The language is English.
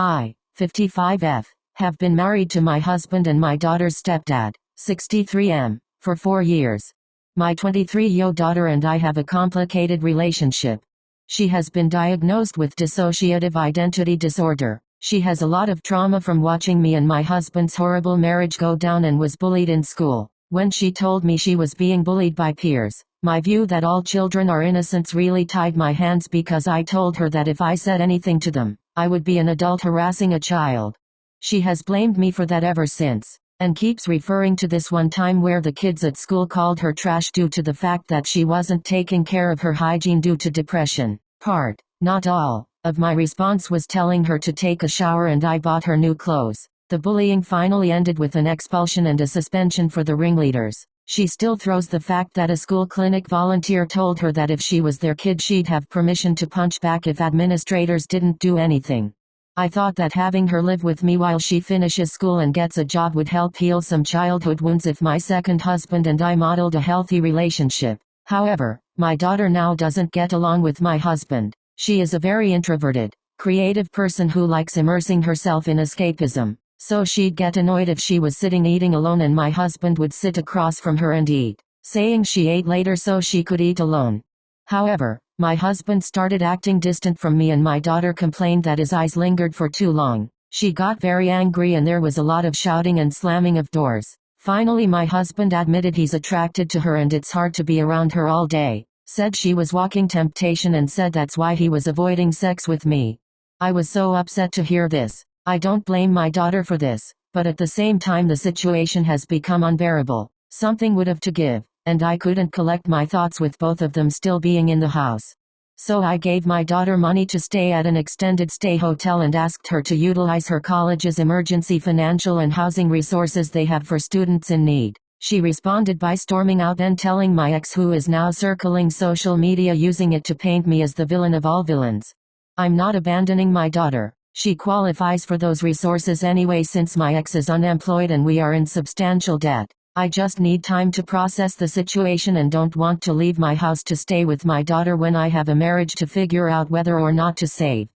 I, 55F, have been married to my husband and my daughter's stepdad, 63M, for 4 years. My 23-year-old daughter and I have a complicated relationship. She has been diagnosed with dissociative identity disorder. She has a lot of trauma from watching me and my husband's horrible marriage go down and was bullied in school. When she told me she was being bullied by peers, my view that all children are innocents really tied my hands because I told her that if I said anything to them, I would be an adult harassing a child. She has blamed me for that ever since, and keeps referring to this one time where the kids at school called her trash due to the fact that she wasn't taking care of her hygiene due to depression. Part, not all, of my response was telling her to take a shower and I bought her new clothes. The bullying finally ended with an expulsion and a suspension for the ringleaders. She still throws the fact that a school clinic volunteer told her that if she was their kid she'd have permission to punch back if administrators didn't do anything. I thought that having her live with me while she finishes school and gets a job would help heal some childhood wounds if my second husband and I modeled a healthy relationship. However, my daughter now doesn't get along with my husband. She is a very introverted, creative person who likes immersing herself in escapism. So she'd get annoyed if she was sitting eating alone and my husband would sit across from her and eat, saying she ate later so she could eat alone. However, my husband started acting distant from me and my daughter complained that his eyes lingered for too long. She got very angry and there was a lot of shouting and slamming of doors. Finally my husband admitted he's attracted to her and it's hard to be around her all day, said she was walking temptation and said that's why he was avoiding sex with me. I was so upset to hear this. I don't blame my daughter for this, but at the same time the situation has become unbearable. Something would have to give, and I couldn't collect my thoughts with both of them still being in the house. So I gave my daughter money to stay at an extended stay hotel and asked her to utilize her college's emergency financial and housing resources they have for students in need. She responded by storming out and telling my ex, who is now circling social media using it to paint me as the villain of all villains. I'm not abandoning my daughter. She qualifies for those resources anyway since my ex is unemployed and we are in substantial debt. I just need time to process the situation and don't want to leave my house to stay with my daughter when I have a marriage to figure out whether or not to save.